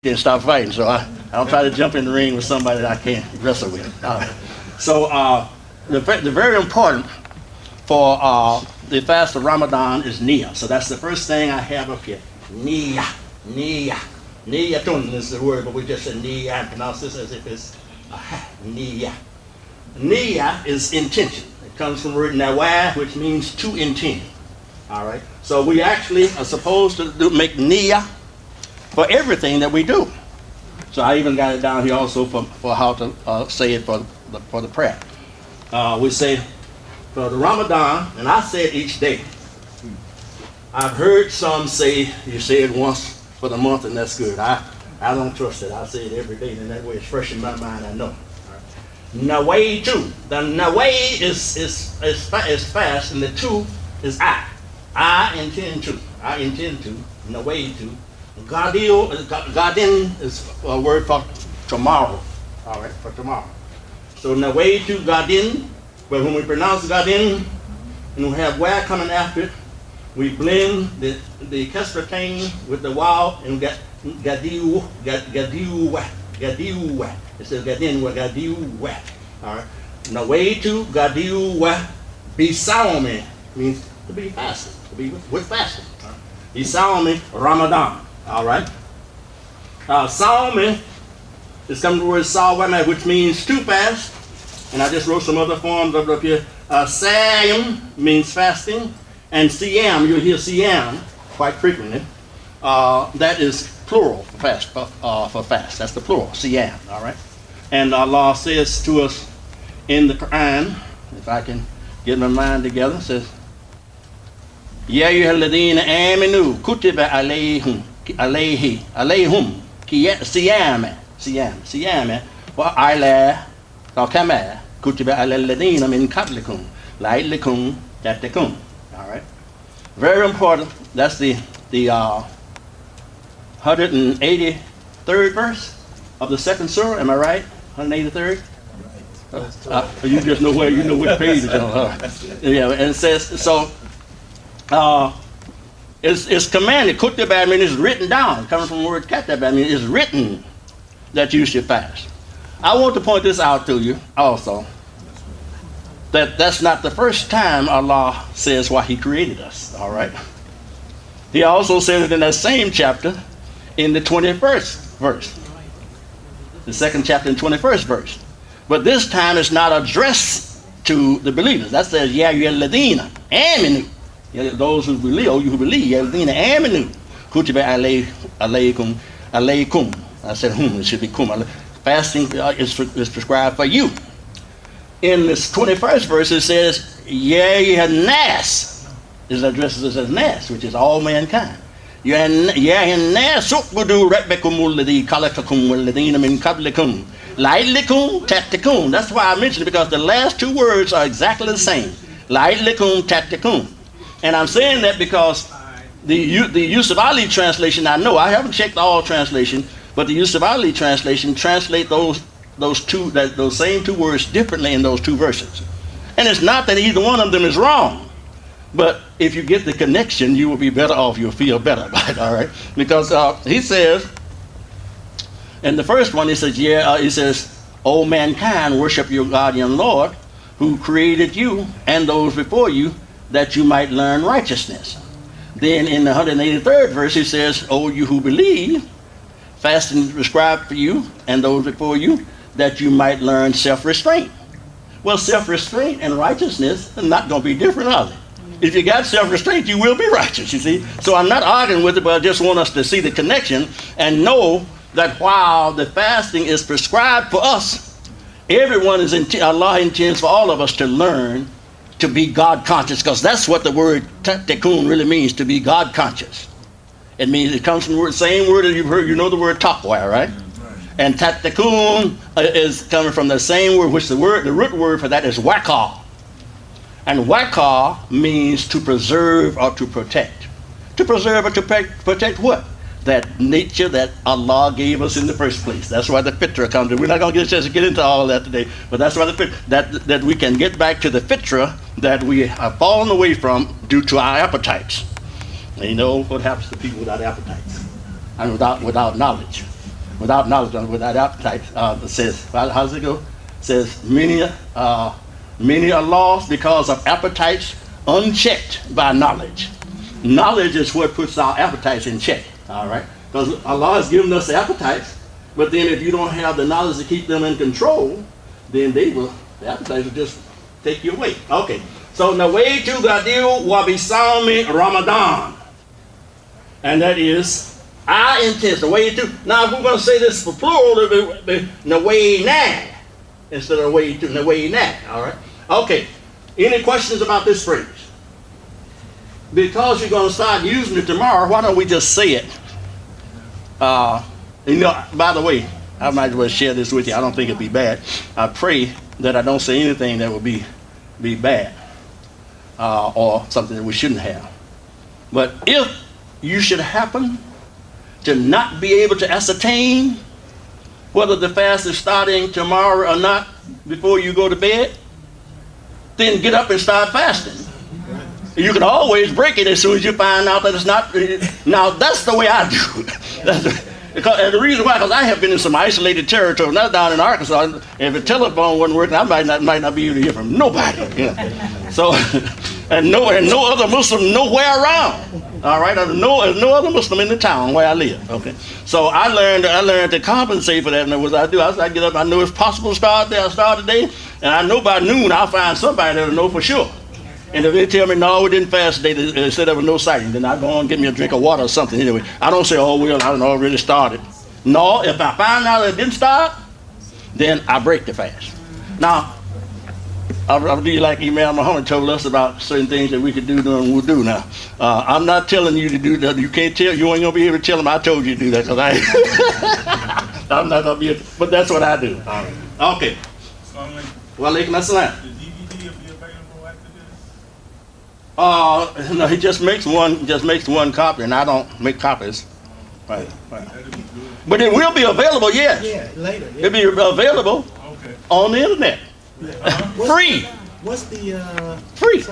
can't stop fighting. So I don't try to jump in the ring with somebody that I can't wrestle with. The very important for the fast of Ramadan is Niyyah. So that's the first thing I have up here. Niyyah, Niyyah. Niyyatun is the word, but we just said Niyyah and pronounce this as if it's Niyyah. Niyyah is intention. It comes from the word nawah, which means to intend. All right. So we actually are supposed to make niyyah for everything that we do. So I even got it down here also for how to say it for the prayer. We say for the Ramadan, and I say it each day. I've heard some say you say it once for the month and that's good. I don't trust it. I say it every day, and that way it's fresh in my mind. I know. Naway too. The naway is fast, and the two is I. I intend to. I intend to. Naway to. Gadin is a word for tomorrow. All right, for tomorrow. So naway to gadin, but when we pronounce gadin, and we have wa coming after it, we blend the kasratain with the waw and gadiu. It says gadin wa gadiu wa. All right. Naway to gadiu wa bisawme means to be fasting, to be with fasting. Bisawme Ramadan. All right. Sawme is coming from the word sawme, which means to fast. And I just wrote some other forms up here. Sayam means fasting, and siyam, you'll hear siyam quite frequently. That is plural for fast. For fast, that's the plural, siyam. All right. And Allah says to us in the Quran, if I can get my mind together, it says, Ya ayyuhalladhina amanu kutiba alayhum siyam wa ala kama kutiba alal ladina min qablikum la'allakum tattaqun. All right. Very important. That's the 183rd verse of the second surah. Am I right? 183rd. You just know where, you know which page it's on. Yeah, and it says so. It's commanded. Kutiba means it's written down. Coming from the word kataba means it's written that you should fast. I want to point this out to you also. That's not the first time Allah says why He created us. All right. He also says it in that same chapter, in the 21st verse. The second chapter and 21st verse. But this time it's not addressed to the believers. That says, Ya ayyuhalladhina amanu. Those who believe, or you who believe, Ya ayyuhalladhina amanu. Kutiba alaykum. I said whom, it should be kum. Fasting is prescribed for you. In this 21st verse it says, Ya ayyuhannas. It addresses us as nas, which is all mankind. Ya ayyuhannas u'budu rabbakum alladhi khalaqakum walladhina min qablikum la'allakum tattaqun. That's why I mentioned it, because the last two words are exactly the same. La'allakum tattaqun. And I'm saying that because the Yusuf Ali translation, I know I haven't checked all translation, but the Yusuf Ali translation translate those same two words differently in those two verses. And it's not that either one of them is wrong, but if you get the connection, you will be better off. You'll feel better about it. All right, because he says. And the first one, he says, O mankind, worship your guardian Lord, who created you and those before you, that you might learn righteousness. Then in the 183rd verse, he says, O you who believe, fasting is prescribed for you and those before you, that you might learn self-restraint. Well, self-restraint and righteousness are not going to be different, are they? If you got self-restraint, you will be righteous, you see. So I'm not arguing with it, but I just want us to see the connection and know that while the fasting is prescribed for us, everyone Allah intends for all of us to learn to be God conscious, because that's what the word tattaqun really means, to be God conscious. It means, it comes from the same word that you've heard, you know the word taqwa, right? And tattaqun is coming from the same word, which the root word for that is waqa. And waqa means to preserve or to protect. To preserve or to protect what? That nature that Allah gave us in the first place. That's why the fitra comes in. We're not going to get a chance to get into all that today, but that's why that we can get back to the fitra that we have fallen away from due to our appetites. And you know what happens to people without appetites and without knowledge. without knowledge, without appetite. It says, how does it go? It says, many are lost because of appetites unchecked by knowledge. Knowledge is what puts our appetites in check, all right? Because Allah has given us the appetites, but then if you don't have the knowledge to keep them in control, then the appetites will just take you away. Okay, so Nawaitu Gadil wa Bisawmi Ramadan. And that is, I intend, Nawaitu. Now, if we're going to say this for plural, it will be Nawaina instead of Nawaina, all right? Okay, any questions about this phrase? Because you're going to start using it tomorrow, why don't we just say it? You know, by the way, I might as well share this with you. I don't think it'd be bad. I pray that I don't say anything that would be bad or something that we shouldn't have. But if you should happen to not be able to ascertain whether the fast is starting tomorrow or not before you go to bed, then get up and start fasting. You can always break it as soon as you find out that it's not. Now, that's the way I do it. And the reason why, because I have been in some isolated territory, not down in Arkansas. If the telephone wasn't working, I might not be able to hear from nobody. You know? So, and no other Muslim nowhere around. All right, there's no other Muslim in the town where I live. Okay, so I learned to compensate for that. And what I do, I get up. I know it's possible to start there. I start today, and I know by noon I'll find somebody that'll know for sure. And if they tell me, no, we didn't fast today, they said there was no sighting, then I go on and get me a drink of water or something anyway. I don't say, oh, well, I don't already started. No, if I find out that it didn't start, then I break the fast. Now, I'll do like Imam Mohammed told us about certain things that we could do and we'll do now. I'm not telling you to do that. You can't tell, you ain't going to be able to tell them I told you to do that, because I'm not going to be able to, but that's what I do. Okay. Wa alaikum assalam. No, he just makes one copy, and I don't make copies. Right. But it will be available, yes. Yeah, later. Yeah. It'll be available on the internet. Free. What's the free?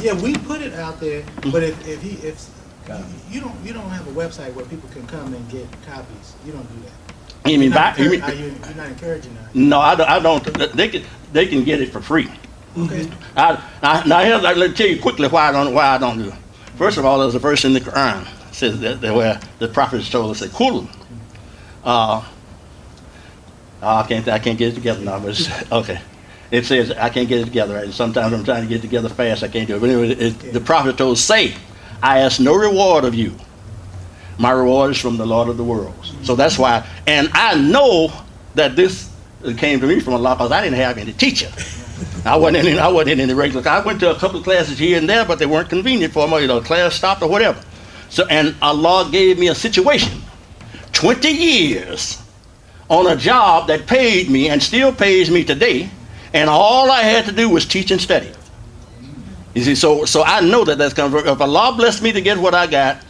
Yeah, we put it out there, but if you don't have a website where people can come and get copies, you don't do that. You mean you're not encouraging that? No, I don't. They can get it for free. Okay. Now let me tell you quickly why I don't do it. First of all, there's a verse in the Quran that says that where the prophets told us that Qul. I can't get it together now, but okay. It says I can't get it together, and sometimes I'm trying to get it together fast. I can't do it. But anyway, the prophet told us, say, I ask no reward of you. My reward is from the Lord of the worlds. So that's why, and I know that this came to me from Allah because I didn't have any teacher. I wasn't in any regular. I went to a couple of classes here and there, but they weren't convenient for me. You know, class stopped or whatever. So, and Allah gave me a situation. 20 years on a job that paid me and still pays me today, and all I had to do was teach and study. You see, so I know that that's coming. If Allah blessed me to get what I got,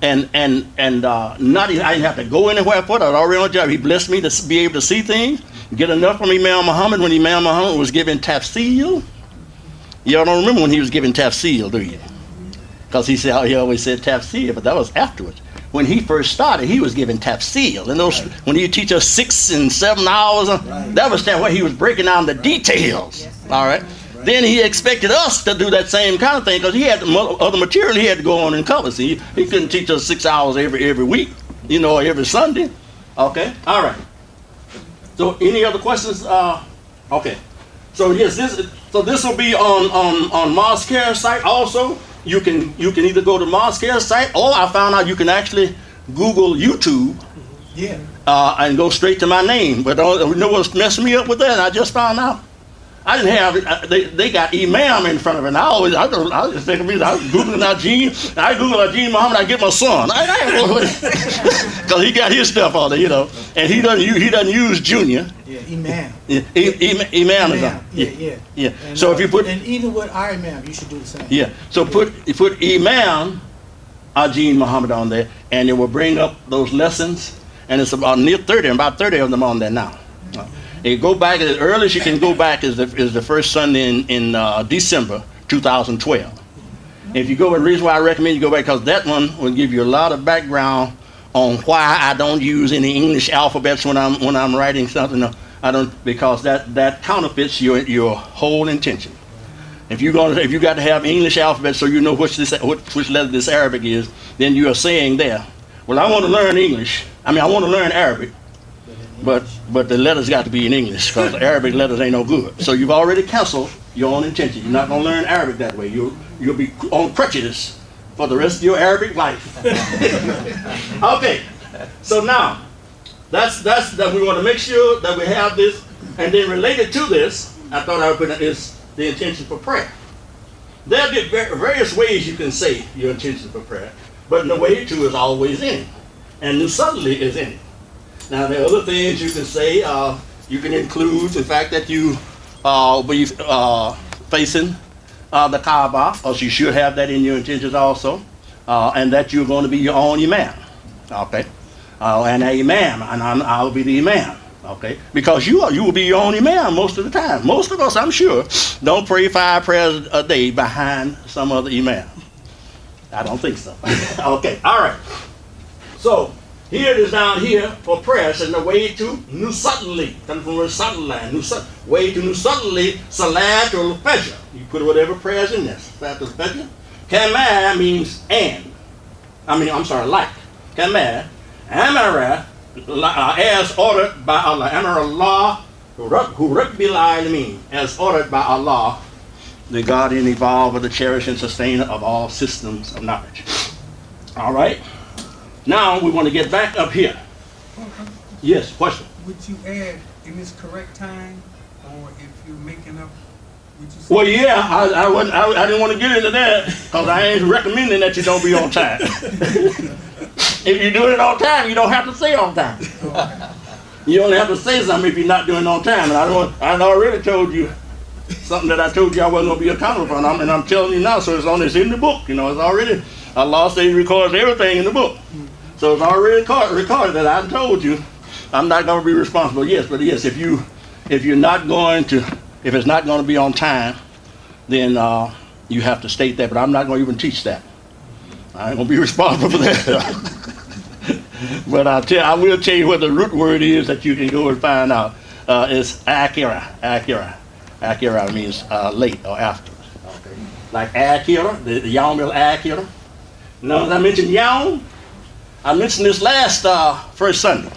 and not even, I didn't have to go anywhere for it. I was already on a job. He blessed me to be able to see things. Get enough from Imam Muhammad when Imam Muhammad was giving tafsir. Y'all don't remember when he was giving tafsir, do you? Because he always said tafsir, but that was afterwards. When he first started, he was giving tafsir. And those, when he teach us 6 and 7 hours, that was where he was breaking down the details. All right. Then he expected us to do that same kind of thing because he had other material he had to go on and cover. See, he couldn't teach us 6 hours every week, you know, every Sunday. Okay. All right. So any other questions? Okay. So yes, this will be on Mosque site also. You can either go to Mosque site, or I found out you can actually Google YouTube. Yeah. And go straight to my name. But you know what's messing me up with that? I just found out. I didn't have it. They got Imam in front of it. And I was just thinking, I was Googling Ajeen. I Google Ajeen Muhammad. I get my son. Because he got his stuff on there, you know. And he doesn't use Junior. Yeah, Imam. Yeah, Imam is on. Yeah. And, so if you put, and even with our Imam, you should do the same. Yeah. So put Imam Ajeen Muhammad on there, and it will bring up those lessons. And it's about near 30, about 30 of them on there now. You go back, as early as you can go back is the first Sunday in December 2012. If you go, the reason why I recommend you go back, because that one will give you a lot of background on why I don't use any English alphabets when I'm writing something. No, I don't, because that counterfeits your whole intention. If you got to have English alphabet so you know which letter this Arabic is, then you are saying there, well, I want to learn English. I want to learn Arabic, but the letters got to be in English because the Arabic letters ain't no good. So you've already canceled your own intention. You're not going to learn Arabic that way. You'll be on crutches for the rest of your Arabic life. Okay, so now that's that we want to make sure that we have this, and then related to this, I thought I would put is the intention for prayer. There are various ways you can say your intention for prayer, but the way to is always in it, and nusalli is in it. Now there are other things you can say. You can include the fact that you be facing the Kaaba, or you should have that in your intentions also, and that you're going to be your own imam, okay, and an imam, and I'll be the imam. Okay, because you will be your own imam most of the time. Most of us, I'm sure, don't pray 5 prayers a day behind some other imam. I don't think so. Okay, all right. So here it is down here for prayer. It's in the way to nusalli, coming from nusalli, way to nusalli, salatul fajr. You put whatever prayers in there. Salatul fajr. Kama means and. Like. Kama, amara. As ordered by Allah, Amar Allah, as ordered by Allah, the guardian, evolver, the cherisher, and sustainer of all systems of knowledge. All right. Now we want to get back up here. Yes, question. Would you add in this correct time, or if you're making up? Would you say well, yeah, I didn't want to get into that because I ain't recommending that you don't be on time. If you're doing it on time, you don't have to say on time. You only have to say something if you're not doing it on time. And I already told you something that I told you I wasn't going to be accountable for, and I'm telling you now. So it's in the book. It's already, Allah says He records everything in the book. So it's already recorded that I told you I'm not going to be responsible. Yes, but yes, if it's not going to be on time, then you have to state that. But I'm not going to even teach that. I ain't going to be responsible for that. But I will tell you what the root word is that you can go and find out. It's akira. Akira means late or after. Okay. Like akira, the Yawm al-Akira. Now, I mentioned Yawm. I mentioned this last first Sunday.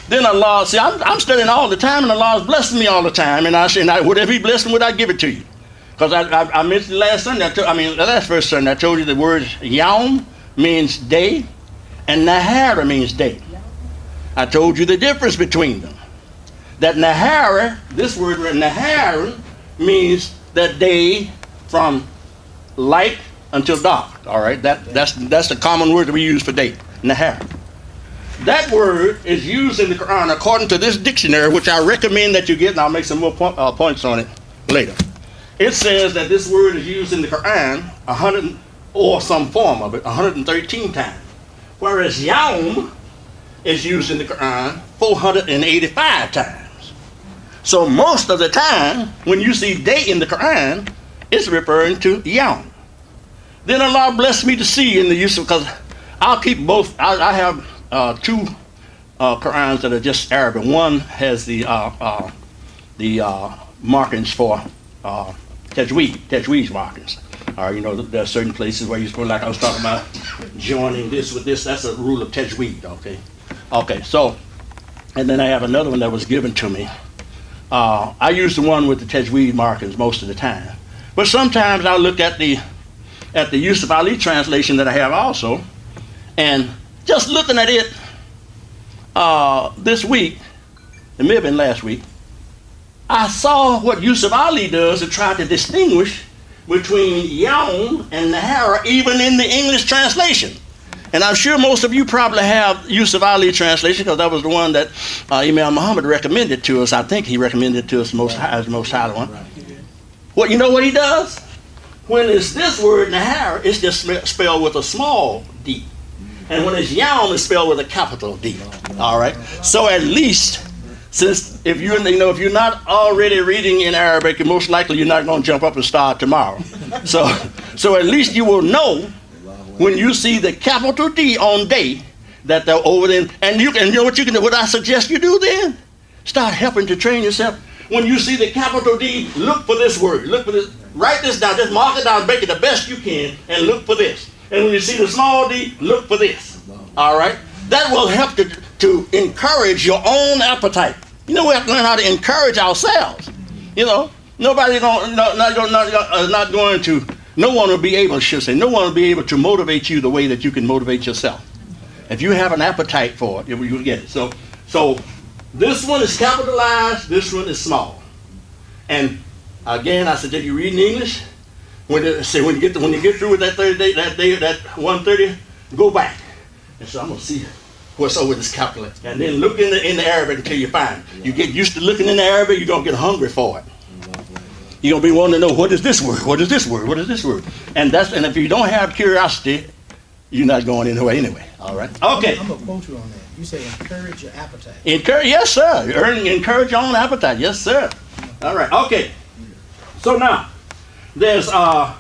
Then Allah, see, I'm studying all the time, and Allah's blessing me all the time. And I say, whatever He blessed me with, I give it to you. Because I mentioned last Sunday, the last first Sunday, I told you the word Yawm means day, and Nahara means day. I told you the difference between them. That Nahara, this word Nahara, means that day from light until dark. All right, that's the common word that we use for day, Nahara. That word is used in the Quran according to this dictionary, which I recommend that you get, and I'll make some more points on it later. It says that this word is used in the Quran 100 or some form of it 113 times, whereas Yawm is used in the Quran 485 times. So most of the time, when you see day in the Quran, it's referring to Yawm. Then Allah blessed me to see in the use of, because I'll keep both. I have 2 Qurans that are just Arabic. One has the markings for Tajweed markings. There are certain places where you're supposed, like I was talking about, joining this with this. That's a rule of Tajweed, okay? Okay, so, and then I have another one that was given to me. I use the one with the Tajweed markings most of the time. But sometimes I'll look at the Yusuf Ali translation that I have also, and just looking at it this week, it may have been last week, I saw what Yusuf Ali does to try to distinguish between Yawm and Nahara, even in the English translation. And I'm sure most of you probably have Yusuf Ali translation, because that was the one that Imam Mohammed recommended to us. I think he recommended to us as the most highly one. Well, you know what he does? When it's this word Nahara, it's just spelled with a small d. And when it's Yawm, it's spelled with a capital D. All right. So at least, since if you're not already reading in Arabic, most likely you're not going to jump up and start tomorrow. So at least you will know when you see the capital D on day that they're over there. And you know what you can do? What I suggest you do then? Start helping to train yourself. When you see the capital D, look for this word. Look for this. Write this down. Just mark it down. Make it the best you can, and look for this. And when you see the small d, look for this. All right? That will help to encourage your own appetite. You know, we have to learn how to encourage ourselves. You know, nobody not going to. No one will be able, no one will be able to motivate you the way that you can motivate yourself. If you have an appetite for it, you'll get it. So this one is capitalized. This one is small. And again, I suggest you read in English. When you get through with that 130, go back. And so I'm gonna see what's over this calculator. And then look in the Arabic until you find it. You get used to looking in the Arabic, you're gonna get hungry for it. You're gonna be wanting to know, what is this word? What is this word? What is this word? And if you don't have curiosity, you're not going anywhere anyway. All right. Okay. I'm gonna quote you on that. You say encourage your appetite. Encourage, yes, sir. Encourage your own appetite, yes, sir. All right. Okay. So now there's another.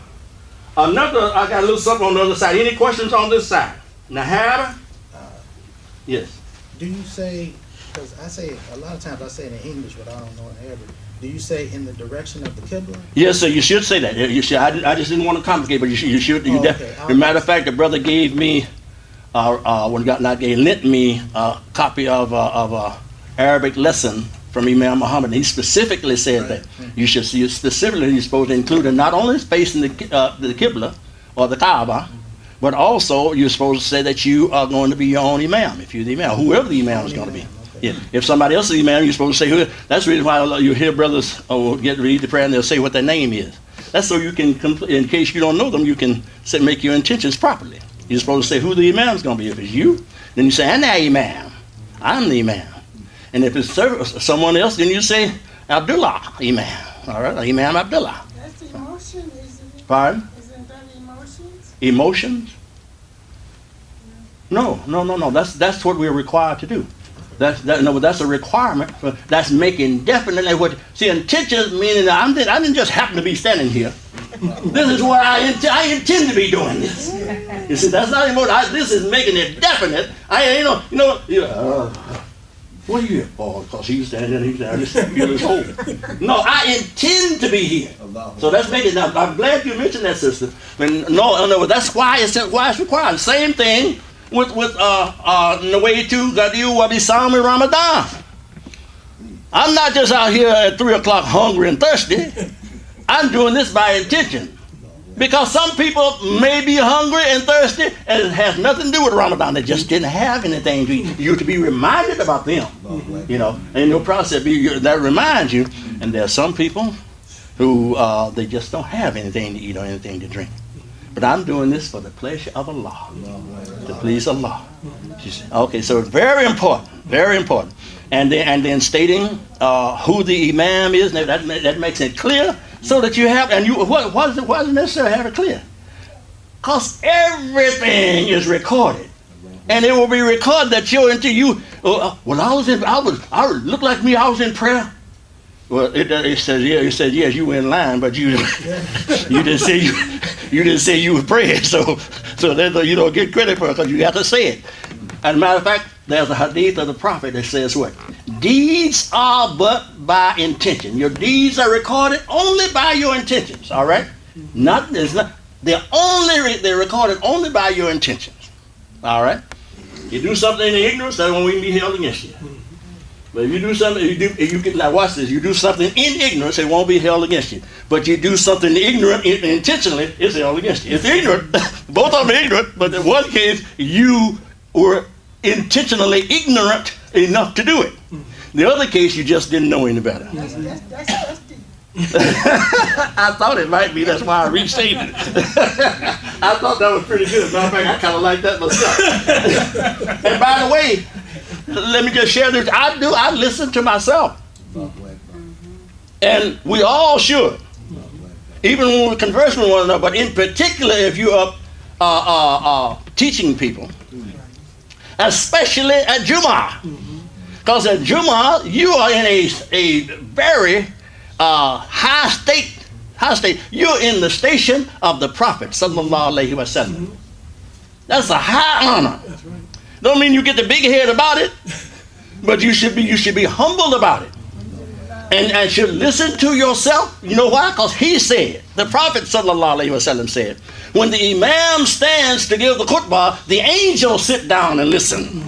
I got a little something on the other side. Any questions on this side? Nahara? Yes. Do you say? Because I say a lot of times I say it in English, but I don't know in Arabic. Do you say in the direction of the Qibla? Yes, sir. You should say that. You should. I just didn't want to complicate, but you should. Okay. As a matter of fact, the brother gave me, lent me a copy of Arabic lesson from Imam Mohammed. He specifically said that you should see it specifically. You're supposed to include it not only facing the Qibla or the Kaaba, but also you're supposed to say that you are going to be your own Imam. If you're the Imam, whoever the Imam is going to be. Yeah. If somebody else is the Imam, you're supposed to say who. That's the reason why you hear brothers read the prayer and they'll say what their name is. That's so you can, in case you don't know them, you can make your intentions properly. You're supposed to say who the Imam is going to be. If it's you, then you say, "Ana Imam." I'm the Imam. And if it's someone else, then you say, "Abdullah Imam." All right, Imam Abdullah. That's emotion, isn't it? Pardon? Isn't that emotions? Emotions? No. That's what we're required to do. That's a requirement. That's making definitely what. See, intentions meaning that I didn't just happen to be standing here. This is what I intend to be doing this. You see, that's not emotion. This is making it definite. What are you here for? Because he's standing there, he's there, just feel his hole. No, I intend to be here. So that's making. I'm glad you mentioned that, sister. No, that's why it's required. Same thing. With Nawaitu Gadiu Wabi Sami Ramadan. I'm not just out here at 3 o'clock hungry and thirsty. I'm doing this by intention. Because some people may be hungry and thirsty and it has nothing to do with Ramadan. They just didn't have anything to eat. You have to be reminded about them. You know, and your process that reminds you. And there are some people who they just don't have anything to eat or anything to drink. But I'm doing this for the pleasure of Allah, to please Allah. Okay, so it's very important, very important. And then stating who the Imam is, that makes it clear, so that you have. And why is it necessary to have it clear? Because everything is recorded, and it will be recorded that you're into you. I look like me. I was in prayer. Well, it says yes, you were in line, but you didn't say you didn't say you were praying, so that you don't get credit for it because you have to say it. As a matter of fact, there's a hadith of the Prophet that says what? Deeds are but by intention. Your deeds are recorded only by your intentions. All right, they're recorded only by your intentions. All right, you do something in ignorance, that won't even be held against you. But if you do something, now watch this. You do something in ignorance, it won't be held against you. But you do something ignorant intentionally, it's held against you. It's ignorant. Both of them are ignorant, but in one case, you were intentionally ignorant enough to do it. The other case, you just didn't know any better. That's deep. I thought it might be. That's why I restated it. I thought that was pretty good. As a matter of fact, I kind of like that myself. And by the way, let me just share this. I listen to myself. And we all should. Even when we're conversing with one another, but in particular if you're teaching people, especially at Jummah. Because at Jummah, you are in a very high state. You're in the station of the Prophet, sallallahu alaihi wasallam. That's a high honor. Don't mean you get the big head about it, but you should be humble about it. And should listen to yourself. You know why? Because he said, the Prophet sallallahu alaihi wasallam said, when the Imam stands to give the khutbah, the angels sit down and listen.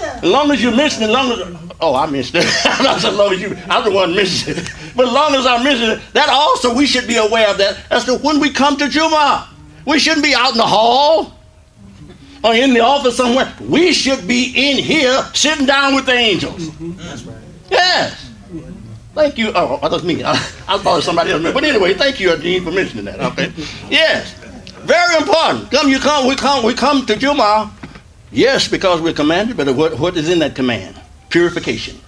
As long as you mention it, I mentioned it. Not so long as you, I'm the one mentioning it. But as long as I mention it, that also we should be aware of that. As to when we come to Jummah, we shouldn't be out in the hall or in the office somewhere. We should be in here sitting down with the angels. That's right. Yes. Thank you. Oh, that was me. I thought it was somebody else. But anyway, thank you, Dean, for mentioning that. Okay. Yes. Very important. We come to Jummah. Yes, because we're commanded, but what is in that command? Purification.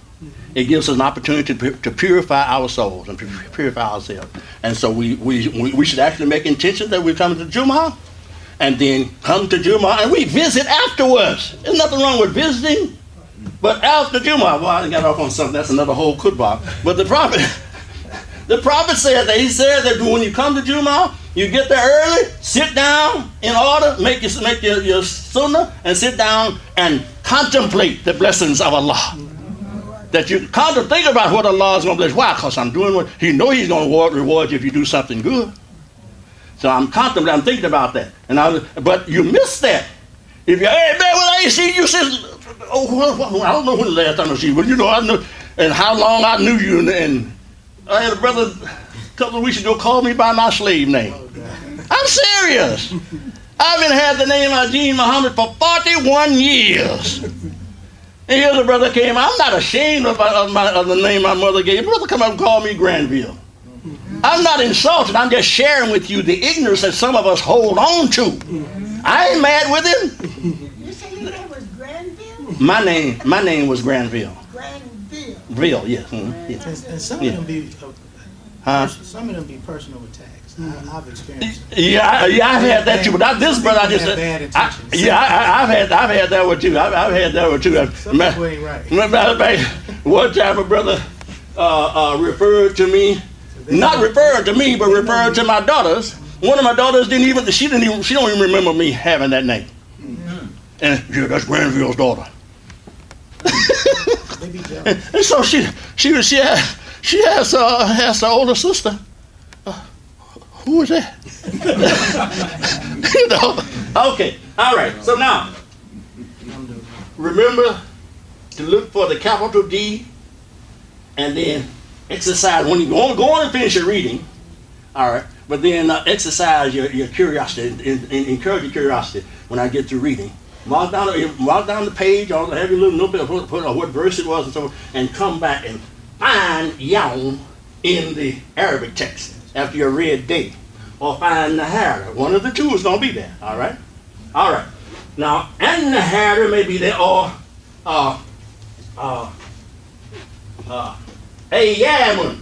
It gives us an opportunity to purify our souls and purify ourselves. And so we should actually make intention that we come to Jummah and then come to Jummah and we visit afterwards. There's nothing wrong with visiting. But after Jummah, well, I got off on something. That's another whole khutbah. But the prophet said that. He said that when you come to Jummah, you get there early, sit down in order, make your sunnah, and sit down and contemplate the blessings of Allah. That you think about what Allah is going to bless. Why? Because I'm doing what He knows He's going to reward you if you do something good. So I'm contemplating. I'm thinking about that. But you miss that. If you, hey man, when I see you, says, I don't know when the last time I see you, but I know, and how long I knew you, and I had a brother a couple of weeks ago call me by my slave name. I'm serious. I've been had the name of Deen Mohammed for 41 years. And here's a brother came. I'm not ashamed of the name my mother gave. Brother come up and call me Granville. I'm not insulted. I'm just sharing with you the ignorance that some of us hold on to. I ain't mad with him. You say your name was Granville? My name was Granville. Granville. Ville, yes. Mm-hmm. Yes. And some of them be personal attacks. I've experienced. Yeah, I've had that too. But not this brother. I've had that one too. I've had that one too. Some people ain't right. One time a brother referred to me, not referred to me, but referred to my daughters. One of my daughters she don't even remember me having that name. And yeah, that's Granville's daughter. They be jealous. And so she has her older sister. Who is that? Okay. All right. So now, remember to look for the capital D, and then exercise when you go on and finish your reading. All right. But then exercise your curiosity and encourage your curiosity when I get through reading. Mark down the page, or have your little notebook, put what verse it was and so on, and come back and find Yawm in the Arabic text after your read day. Or find Nahara. One of the two is going to be there. All right? All right. Now, and Nahara may be there, or Yamun.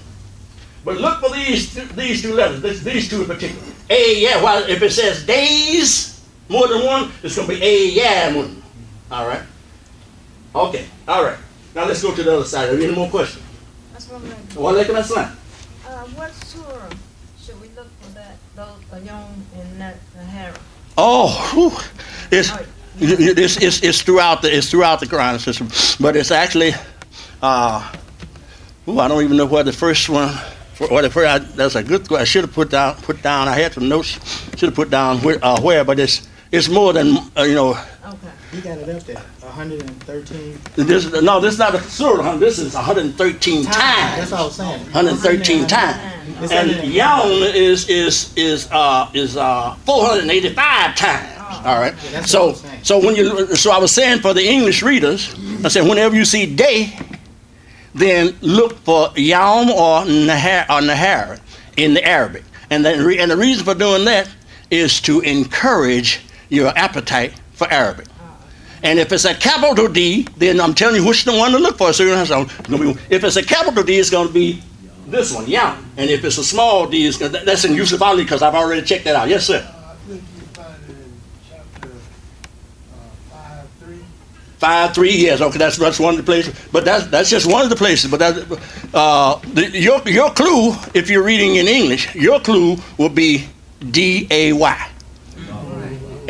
But look for these two letters, these two in particular. Well, if it says days, more than one, it's going to be Yamun. All right? Okay. All right. Now let's go to the other side. Are there any more questions? What surah should we look for that, those Yawm and Nahara? Oh, it's throughout the Quranic system, but it's actually I don't even know where the first one. That's a good question. I should have put down. I had some notes. Should have put down where, but it's more than Okay. You got it up there. 113. This is not a surah. This is 113 times. That's all I was saying. 113 times. And Yawm is 485 times. All right. Yeah, So I was saying for the English readers, I said whenever you see day, then look for Yawm or Nahar in the Arabic. And the reason for doing that is to encourage your appetite for Arabic. And if it's a capital D, then I'm telling you which the one to look for. So if it's a capital D, it's going to be this one, Yawm. And if it's a small D, that's in Yusuf Ali because I've already checked that out. Yes, sir. I think you find it in chapter 5:3. 5:3, yes, okay, that's one of the places. But that's just one of the places. But your clue, if you're reading in English, your clue will be DAY.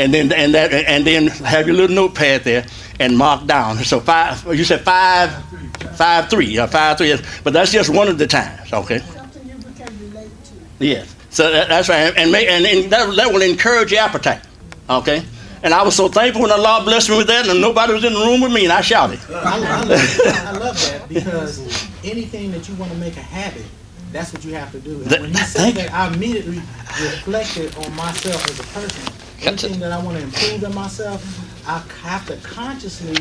and then have your little notepad there and mark down. So 5. You said 5-3. 5-3. But that's just one of the times. Okay. Something you can relate to. Yes. So that's right, and that will encourage your appetite. Okay. And I was so thankful when Allah blessed me with that, and nobody was in the room with me, and I shouted. I love that, because anything that you want to make a habit, that's what you have to do. And when you say that, I immediately reflected on myself as a person. Anything that I want to improve in myself, I have to consciously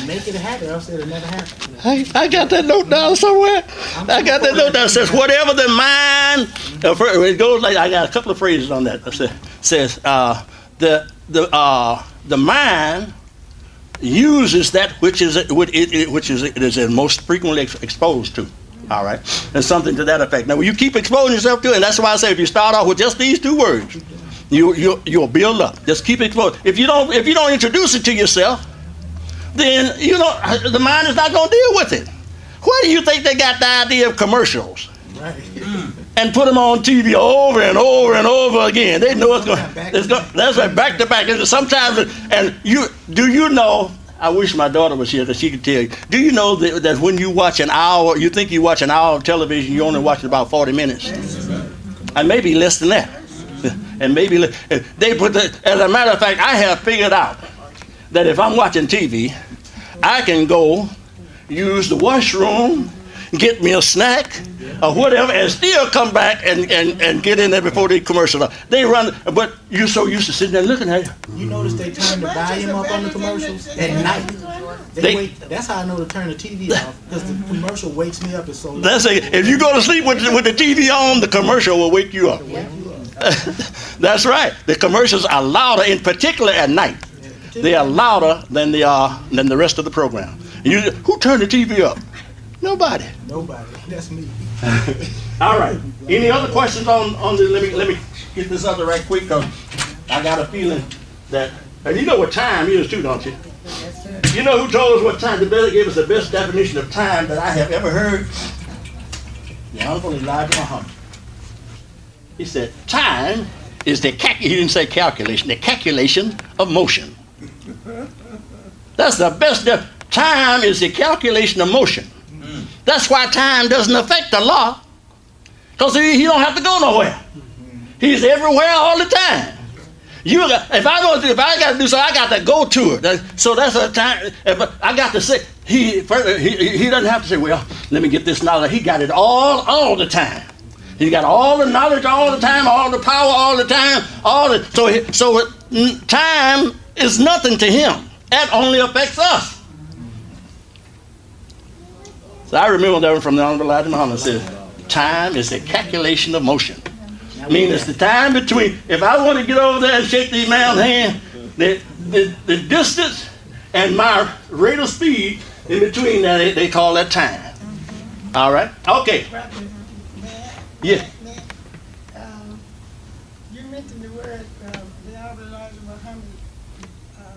make it a habit, else it'll never happen. I got that note down somewhere. I got that note down that says, whatever the mind, it goes like, I got a couple of phrases on that. It says, the mind uses that which it is most frequently exposed to. All right, and something to that effect. Now, when you keep exposing yourself to it, and that's why I say if you start off with just these 2 words, you'll build up. Just keep exposing. If you don't introduce it to yourself, then the mind is not going to deal with it. Where do you think they got the idea of commercials? Right. And put them on TV over and over and over again. They know it's going. That's right, back to back. And sometimes, and do you know? I wish my daughter was here, that she could tell you. Do you know that when you watch an hour, you think you watch an hour of television, you only watch about 40 minutes, and maybe less than that. And maybe they put as a matter of fact, I have figured out that if I'm watching TV, I can go use the washroom, get me a snack or whatever, and still come back and get in there before the commercial. They run, but you're so used to sitting there looking at it. You notice they turn the volume up on the commercials at night. That's how I know to turn the TV off, because the commercial wakes me up. It's so loud. If you go to sleep with the TV on, the commercial will wake you up. That's right. The commercials are louder, in particular at night. They are louder than the rest of the program. Who turned the TV up? Nobody. That's me. All right. Any other questions on the? Let me get this other right quick, because I got a feeling that, and you know what time is too, don't you? Yes, sir. You know who told us what time? Gave us the best definition of time that I have ever heard? The Honorable Elijah Muhammad. He said, time is he didn't say calculation, the calculation of motion. That's the best time is the calculation of motion. That's why time doesn't affect the law, because he don't have to go nowhere. He's everywhere all the time. If I got to do something, I got to go to it. So that's a time. I got to say, he doesn't have to say, well, let me get this knowledge. He got it all the time. He got all the knowledge all the time, all the power all the time, so time is nothing to him. That only affects us. So I remember that from the Honorable Elijah Muhammad says, time is the calculation of motion. I mean, it's the time between, if I want to get over there and shake the Imam's hand, the distance and my rate of speed in between that, they call that time. All right? Okay. Yeah. You mentioned the word, the Honorable Elijah Muhammad,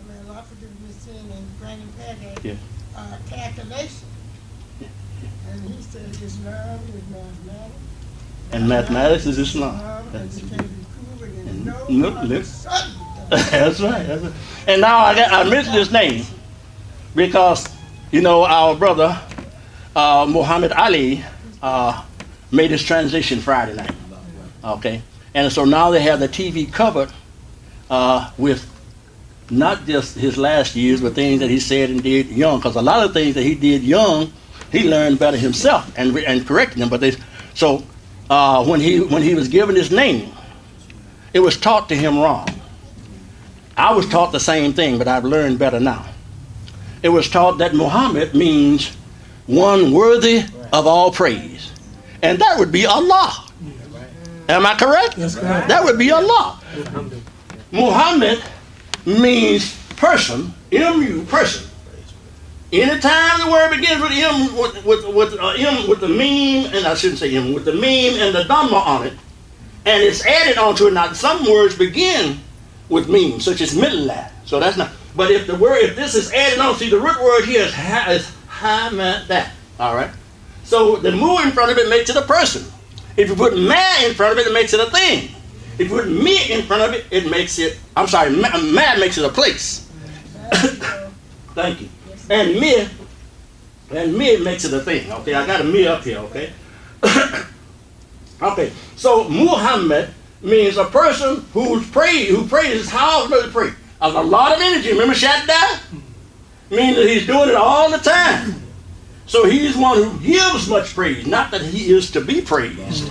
may Allah forgive me sin and granting paradise, calculation. And he said Islam is mathematics. And mathematics is Islam. That's right. And now I mentioned his name because, our brother Muhammad Ali made his transition Friday night. Okay? And so now they have the TV covered with not just his last years, but things that he said and did young. Because a lot of things that he did young, he learned better himself and corrected them. But when he was given his name, it was taught to him wrong. I was taught the same thing, but I've learned better now. It was taught that Muhammad means one worthy of all praise. And that would be Allah. Am I correct? That's correct. That would be Allah. Muhammad means person, M-U, person. Anytime the word begins with M, with the meme, and I shouldn't say M, with the meme and the dhamma on it, and it's added onto it. Now, some words begin with meme, such as millah. So that's not. But if this is added on, see the root word here is that. All right. So the mu in front of it makes it a person. If you put ma in front of it, it makes it a thing. If you put me in front of it, it makes it, I'm sorry, mad makes it a place. Thank you. And me makes it a thing. Okay, I got a me up here, okay? Okay, so Muhammad means a person who prays how does he pray? A lot of energy. Remember Shaddai? Means that he's doing it all the time. So he's one who gives much praise, not that he is to be praised.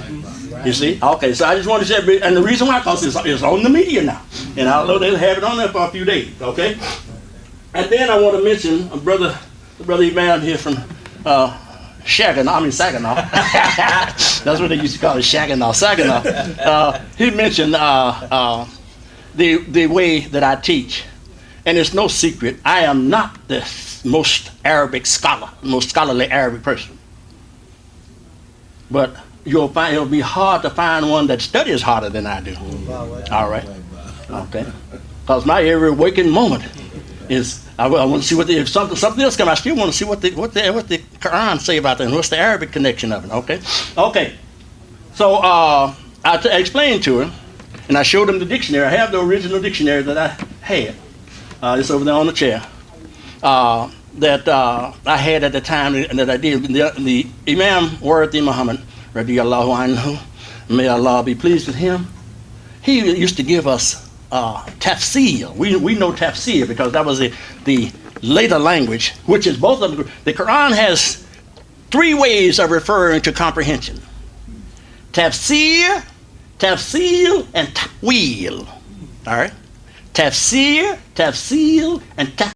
You see? Okay, so I just want to say, and the reason why, because it's on the media now. And I know they'll have it on there for a few days, okay? And then I want to mention brother Imam here from Saginaw. That's what they used to call it, Saginaw. He mentioned the way that I teach. And it's no secret, I am not the most Arabic scholar, most scholarly Arabic person. But you'll find it'll be hard to find one that studies harder than I do. All right. Okay. Because my every waking moment is I want to see if something else comes. I still want to see what the Quran say about that and what's the Arabic connection of it. Okay. Okay. So I explained to him, and I showed him the dictionary. I have the original dictionary that I had. It's over there on the chair. That I had at the time that I did. The Imam Worthy Mohammed, radiyallahu anhu, may Allah be pleased with him. He used to give us tafsir. We know tafsir because that was the later language, which is both of them. The Quran has 3 ways of referring to comprehension: tafsir, tafsil, and ta'wil. All right. Tafsir, tafsil, and